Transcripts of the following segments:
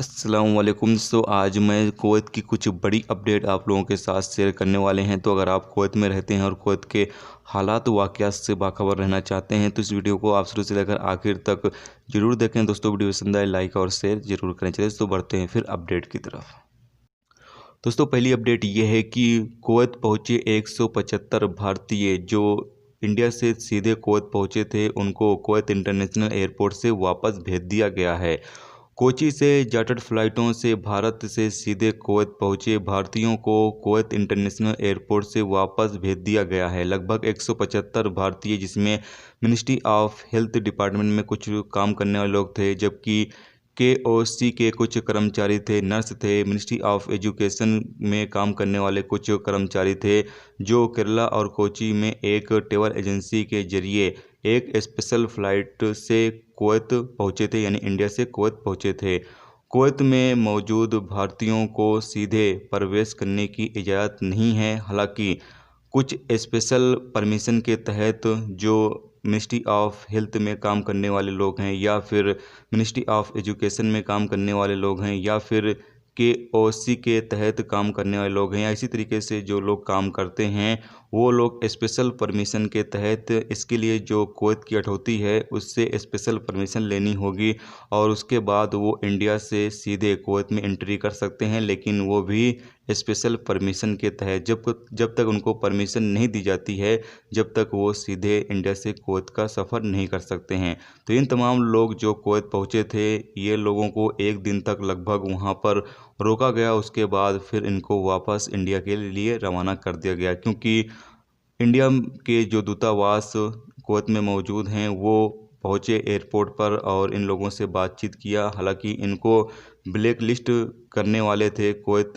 अस्सलाम वालेकुम। आज मैं कुवैत की कुछ बड़ी अपडेट आप लोगों के साथ शेयर करने वाले हैं। तो अगर आप कुवैत में रहते हैं और कुवैत के हालात वाक़यात से बाखबर रहना चाहते हैं तो इस वीडियो को आप शुरू से लेकर आखिर तक ज़रूर देखें। दोस्तों वीडियो पसंद आए लाइक और शेयर ज़रूर करें। चलिए दोस्तों बढ़ते हैं फिर अपडेट की तरफ। दोस्तों पहली अपडेट ये है कि कुवैत पहुँचे 175 भारतीय जो इंडिया से सीधे कुवैत पहुँचे थे, उनको कुवैत इंटरनेशनल एयरपोर्ट से वापस भेज दिया गया है। कोची से चार्टर्ड फ्लाइटों से भारत से सीधे कुवैत पहुंचे भारतीयों को कुवैत इंटरनेशनल एयरपोर्ट से वापस भेज दिया गया है। लगभग 175 भारतीय, जिसमें मिनिस्ट्री ऑफ हेल्थ डिपार्टमेंट में कुछ काम करने वाले लोग थे, जबकि केओसी के कुछ कर्मचारी थे, नर्स थे, मिनिस्ट्री ऑफ एजुकेशन में काम करने वाले कुछ कर्मचारी थे, जो केरला और कोची में एक ट्रैवल एजेंसी के जरिए एक स्पेशल फ्लाइट से कुवैत पहुंचे थे, यानी इंडिया से कुवैत पहुंचे थे। कुवैत में मौजूद भारतीयों को सीधे प्रवेश करने की इजाज़त नहीं है। हालांकि कुछ स्पेशल परमिशन के तहत जो मिनिस्ट्री ऑफ हेल्थ में काम करने वाले लोग हैं, या फिर मिनिस्ट्री ऑफ एजुकेशन में काम करने वाले लोग हैं, या फिर केओसी के तहत काम करने वाले लोग हैं, या इसी तरीके से जो लोग काम करते हैं, वो लोग स्पेशल परमिशन के तहत इसके लिए जो कुवैत की अथॉरिटी है उससे स्पेशल परमिशन लेनी होगी और उसके बाद वो इंडिया से सीधे कुवैत में एंट्री कर सकते हैं। लेकिन वो भी स्पेशल परमिशन के तहत, जब तक उनको परमिशन नहीं दी जाती है, जब तक वो सीधे इंडिया से कुवैत का सफ़र नहीं कर सकते हैं। तो इन तमाम लोग जो कुवैत पहुँचे थे, ये लोगों को एक दिन तक लगभग वहाँ पर रोका गया। उसके बाद फिर इनको वापस इंडिया के लिए रवाना कर दिया गया, क्योंकि इंडिया के जो दूतावास कुवैत में मौजूद हैं वो पहुँचे एयरपोर्ट पर और इन लोगों से बातचीत किया। हालांकि इनको ब्लैक लिस्ट करने वाले थे कुवैत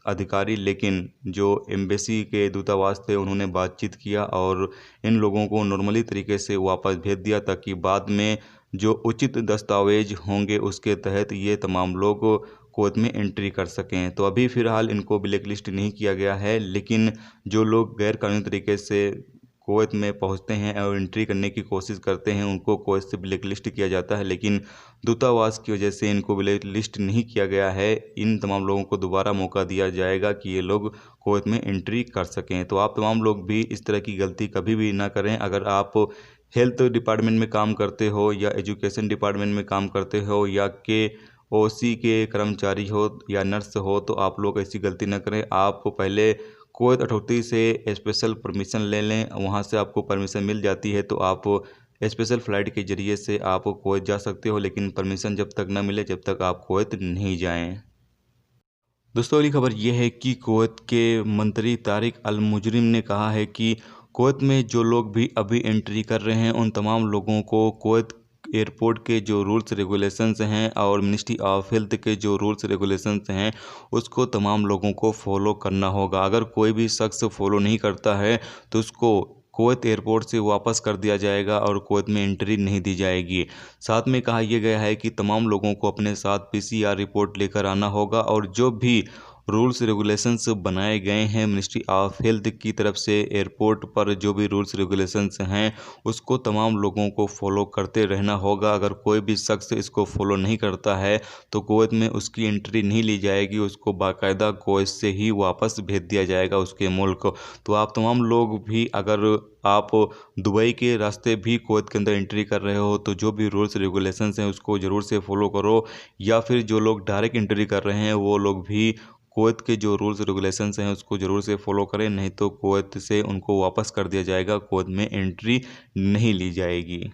अधिकारी, लेकिन जो एम्बेसी के दूतावास थे उन्होंने बातचीत किया और इन लोगों को नॉर्मली तरीके से वापस भेज दिया, ताकि बाद में जो उचित दस्तावेज होंगे उसके तहत ये तमाम लोग कुवैत में एंट्री कर सकें। तो अभी फ़िलहाल इनको ब्लैक लिस्ट नहीं किया गया है, लेकिन जो लोग गैर कानूनी तरीके से कुवैत में पहुंचते हैं और एंट्री करने की कोशिश करते हैं, उनको कुवैत से ब्लैक लिस्ट किया जाता है। लेकिन दूतावास की वजह से इनको ब्लैक लिस्ट नहीं किया गया है। इन तमाम लोगों को दोबारा मौका दिया जाएगा कि ये लोग कुवैत में एंट्री कर सकें। तो आप तमाम लोग भी इस तरह की गलती कभी भी ना करें। अगर आप हेल्थ डिपार्टमेंट में काम करते हो, या एजुकेशन डिपार्टमेंट में काम करते हो, या ओसी के कर्मचारी हो, या नर्स हो, तो आप लोग ऐसी गलती ना करें। आप पहले कुवैत अथॉरिटी से स्पेशल परमिशन ले लें, वहाँ से आपको परमिशन मिल जाती है तो आप स्पेशल फ़्लाइट के ज़रिए से आप कुवैत जा सकते हो। लेकिन परमिशन जब तक ना मिले जब तक आप कुवैत नहीं जाएं। दोस्तों अगली खबर यह है कि कुवैत के मंत्री तारिक अल मुजरिम ने कहा है कि कुवैत में जो लोग भी अभी एंट्री कर रहे हैं उन तमाम लोगों को कुवैत एयरपोर्ट के जो रूल्स रेगुलेशंस हैं और मिनिस्ट्री ऑफ हेल्थ के जो रूल्स रेगुलेशंस हैं उसको तमाम लोगों को फॉलो करना होगा। अगर कोई भी शख्स फॉलो नहीं करता है तो उसको कुवैत एयरपोर्ट से वापस कर दिया जाएगा और कुवैत में एंट्री नहीं दी जाएगी। साथ में कहा यह गया है कि तमाम लोगों को अपने साथ पीसीआर रिपोर्ट लेकर आना होगा और जो भी रूल्स रेगुलेशंस बनाए गए हैं मिनिस्ट्री ऑफ हेल्थ की तरफ से एयरपोर्ट पर, जो भी रूल्स रेगुलेशंस हैं उसको तमाम लोगों को फॉलो करते रहना होगा। अगर कोई भी शख्स इसको फॉलो नहीं करता है तो कुवैत में उसकी एंट्री नहीं ली जाएगी, उसको बाकायदा कुवैत से ही वापस भेज दिया जाएगा उसके मुल्क। तो आप तमाम लोग भी, अगर आप दुबई के रास्ते भी कुवैत के अंदर एंट्री कर रहे हो तो जो भी रूल्स रेगुलेशंस हैं उसको ज़रूर से फॉलो करो, या फिर जो लोग डायरेक्ट एंट्री कर रहे हैं वो लोग भी कुवैत के जो रूल्स रेगुलेशंस हैं उसको ज़रूर से फॉलो करें, नहीं तो कुवैत से उनको वापस कर दिया जाएगा, कुवैत में एंट्री नहीं ली जाएगी।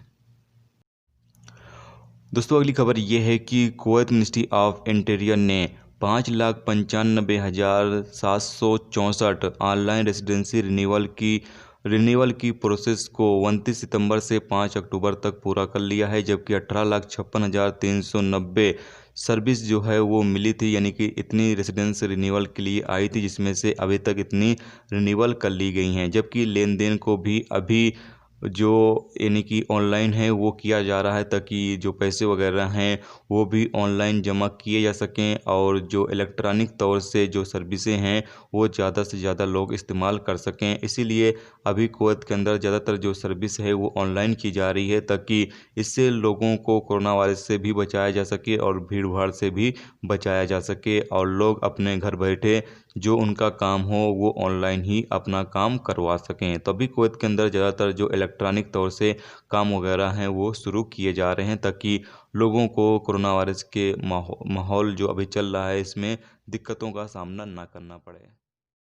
दोस्तों अगली खबर ये है कि कुवैत मिनिस्ट्री ऑफ इंटीरियर ने 5,95,764 ऑनलाइन रेजिडेंसी रिन्यूअल की प्रोसेस को 29 सितंबर से 5 अक्टूबर तक पूरा कर लिया है, जबकि 18,56,390 सर्विस जो है वो मिली थी, यानी कि इतनी रेजिडेंस रिन्यूअल के लिए आई थी, जिसमें से अभी तक इतनी रिन्यूअल कर ली गई हैं। जबकि लेन देन को भी अभी जो यानी कि ऑनलाइन है वो किया जा रहा है, ताकि जो पैसे वगैरह हैं वो भी ऑनलाइन जमा किए जा सकें और जो इलेक्ट्रॉनिक तौर से जो सर्विसें हैं वो ज़्यादा से ज़्यादा लोग इस्तेमाल कर सकें। इसीलिए अभी कुवैत के अंदर ज़्यादातर जो सर्विस है वो ऑनलाइन की जा रही है, ताकि इससे लोगों को कोरोना वायरस से भी बचाया जा सके और भीड़ भाड़ से भी बचाया जा सके और लोग अपने घर बैठे जो उनका काम हो वो ऑनलाइन ही अपना काम करवा सकें। तो अभी कुवैत के अंदर ज़्यादातर जो इलेक्ट्रॉनिक तौर से काम वगैरह हैं वो शुरू किए जा रहे हैं, ताकि लोगों को कोरोना वायरस के माहौल जो अभी चल रहा है इसमें दिक्कतों का सामना ना करना पड़े।